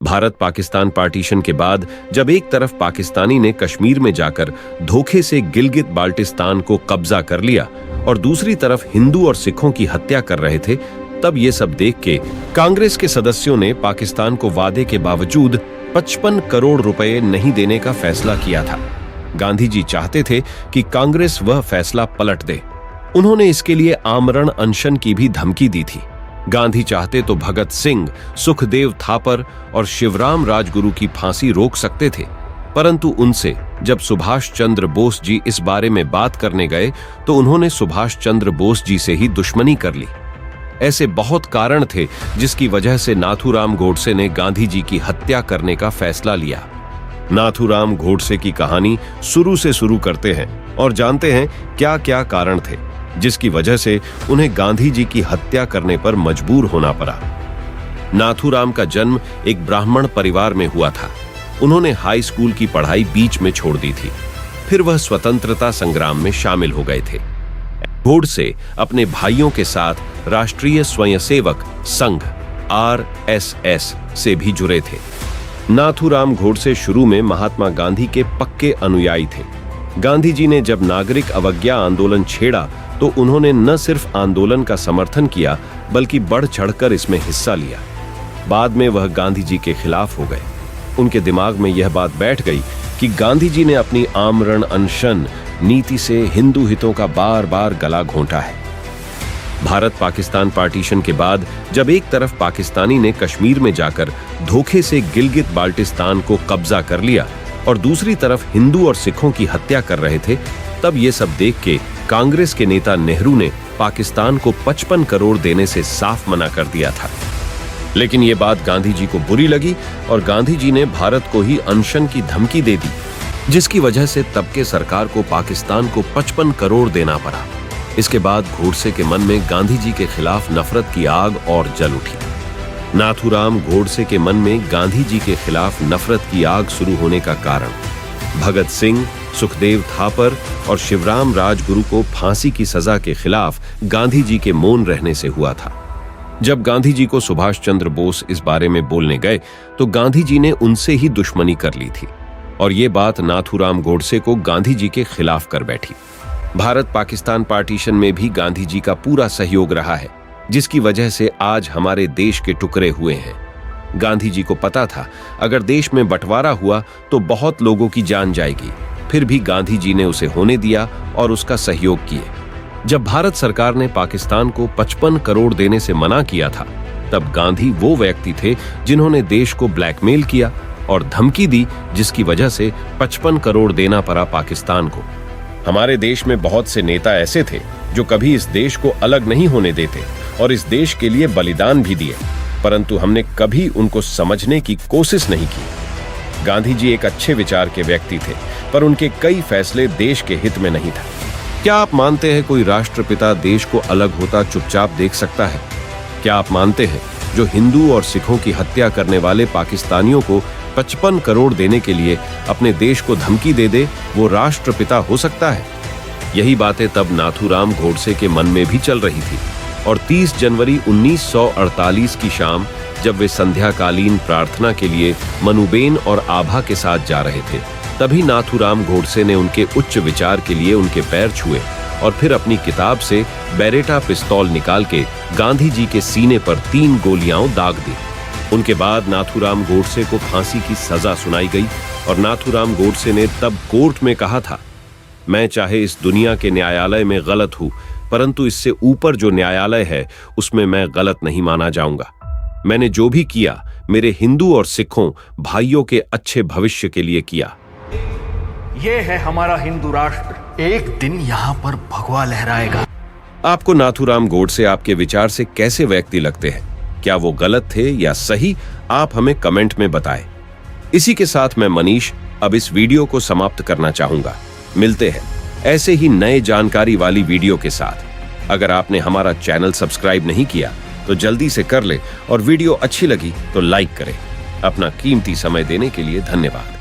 Bharat Pakistan partition के बाद जब एक तरफ पाकिस्तानी ने कश्मीर में जाकर धोखे से गिलगित बाल्टिस्तान को कब्जा कर लिया और दूसरी तरफ हिंदू और सिखों की हत्या कर रहे थे, तब ये सब देख के कांग्रेस के सदस्यों ने पाकिस्तान को वादे के बावजूद 55 करोड़ रुपए नहीं देने का फैसला किया था। गांधी जी चाहते थे कि कांग्रेस वह फैसला पलट दे। उन्होंने इसके लिए आमरण अनशन की भी धमकी दी थी। गांधी चाहते तो भगत सिंह, सुखदेव थापर और शिवराम राजगुरु की फांसी रोक सकते थे, परंतु उनसे जब सुभाष चंद्र बोस जी इस बारे में बात करने गए तो उन्होंने सुभाष चंद्र बोस जी से ही दुश्मनी कर ली। ऐसे बहुत कारण थे जिसकी वजह से नाथूराम गोडसे ने गांधी जी की हत्या करने का फैसला लिया। नाथूराम गोडसे की कहानी शुरू से शुरू करते हैं और जानते हैं क्या क्या कारण थे जिसकी वजह से उन्हें गांधी जी की हत्या करने पर मजबूर होना पड़ा। नाथूराम का जन्म एक ब्राह्मण परिवार में हुआ था। उन्होंने हाई स्कूल की पढ़ाई बीच में छोड़ दी थी। फिर वह स्वतंत्रता संग्राम में शामिल हो गए थे। गोडसे अपने भाइयों के साथ राष्ट्रीय स्वयंसेवक संघ RSS से भी जुड़े थे। नाथूराम गोडसे शुरू में महात्मा गांधी के पक्के अनुयायी थे। गांधी जी ने जब नागरिक अवज्ञा आंदोलन छेड़ा तो उन्होंने न सिर्फ आंदोलन का समर्थन किया बल्कि बढ़ चढ़कर इसमें हिस्सा लिया। बाद में वह गांधी जी के खिलाफ हो गए। उनके दिमाग में यह बात बैठ गई कि गांधी जी ने अपनी आमरण अनशन नीति से हिंदू हितों का बार बार गला घोंटा है। भारत पाकिस्तान पार्टीशन के बाद जब एक तरफ पाकिस्तानी ने कश्मीर में जाकर धोखे से गिलगित बाल्टिस्तान को कब्जा कर लिया और दूसरी तरफ हिंदू और सिखों की हत्या कर रहे थे, तब ये सब देख के कांग्रेस के नेता नेहरू ने पाकिस्तान को 55 करोड़ देने से साफ मना कर दिया था। लेकिन ये बात गांधी जी को बुरी लगी और गांधी जी ने भारत को ही अनशन की धमकी दे दी, जिसकी वजह से तब के सरकार को पाकिस्तान को 55 करोड़ देना पड़ा। इसके बाद गोडसे के मन में गांधी जी के खिलाफ नफरत की आग और जल उठी। नाथूराम गोडसे के मन में गांधी जी के खिलाफ नफरत की आग शुरू होने का कारण भगत सिंह, सुखदेव थापर और शिवराम राजगुरु को फांसी की सजा के खिलाफ गांधी जी के मौन रहने से हुआ था। जब गांधी जी को सुभाष चंद्र बोस इस बारे में बोलने गए तो गांधी जी ने उनसे ही दुश्मनी कर ली थी और ये बात नाथूराम गोडसे को गांधी जी के खिलाफ कर बैठी। भारत पाकिस्तान पार्टीशन में भी गांधी जी का पूरा सहयोग रहा है, जिसकी वजह से आज हमारे देश के टुकड़े हुए हैं। गांधी जी को पता था अगर देश में बंटवारा हुआ तो बहुत लोगों की जान जाएगी, फिर भी गांधी जी ने उसे होने दिया और उसका सहयोग किए। जब भारत सरकार ने पाकिस्तान को 55 करोड़ देने से मना किया था, तब गांधी वो व्यक्ति थे जिन्होंने देश को ब्लैकमेल किया और धमकी दी, जिसकी वजह से 55 करोड़ देना पड़ा पाकिस्तान को। हमारे देश में बहुत से नेता ऐसे थे जो कभी इस देश को अलग नहीं होने देते और इस देश के लिए बलिदान भी दिए, परंतु हमने कभी उनको समझने की कोशिश नहीं की। गांधी जी एक अच्छे विचार के व्यक्ति थे, पर उनके कई फैसले देश के हित में नहीं था। क्या आप मानते हैं कोई राष्ट्रपिता देश को अलग होता चुपचाप देख सकता है? क्या आप मानते हैं जो हिंदू और सिखों की हत्या करने वाले पाकिस्तानियों को 55 करोड़ देने के लिए अपने देश को धमकी दे दे, वो राष्ट्रपिता हो सकता है? यही बातें तब नाथूराम गोडसे के मन में भी चल रही थी और 30 जनवरी 1948 की शाम जब वे संध्याकालीन प्रार्थना के लिए मनुबेन और आभा के साथ जा रहे थे, तभी नाथूराम गोडसे ने उनके उच्च विचार के लिए उनके पैर छुए और फिर अपनी किताब से बेरेटा पिस्तौल निकाल के गांधी जी के सीने पर 3 गोलियां दाग दी। उनके बाद नाथूराम गोडसे को फांसी की सजा सुनाई गई और नाथूराम गोडसे ने तब कोर्ट में कहा था, मैं चाहे इस दुनिया के न्यायालय में गलत हूं, परंतु इससे ऊपर जो न्यायालय है उसमें मैं गलत नहीं माना जाऊंगा। मैंने जो भी किया मेरे हिंदू और सिखों भाइयों के अच्छे भविष्य के लिए किया। ये है हमारा हिंदू राष्ट्र, एक दिन यहाँ पर भगवा लहराएगा। आपको नाथूराम गोडसे आपके विचार से कैसे व्यक्ति लगते हैं? क्या वो गलत थे या सही? आप हमें कमेंट में बताएं। इसी के साथ मैं मनीष अब इस वीडियो को समाप्त करना चाहूंगा। मिलते हैं ऐसे ही नए जानकारी वाली वीडियो के साथ। अगर आपने हमारा चैनल सब्सक्राइब नहीं किया तो जल्दी से कर ले और वीडियो अच्छी लगी तो लाइक करें। अपना कीमती समय देने के लिए धन्यवाद।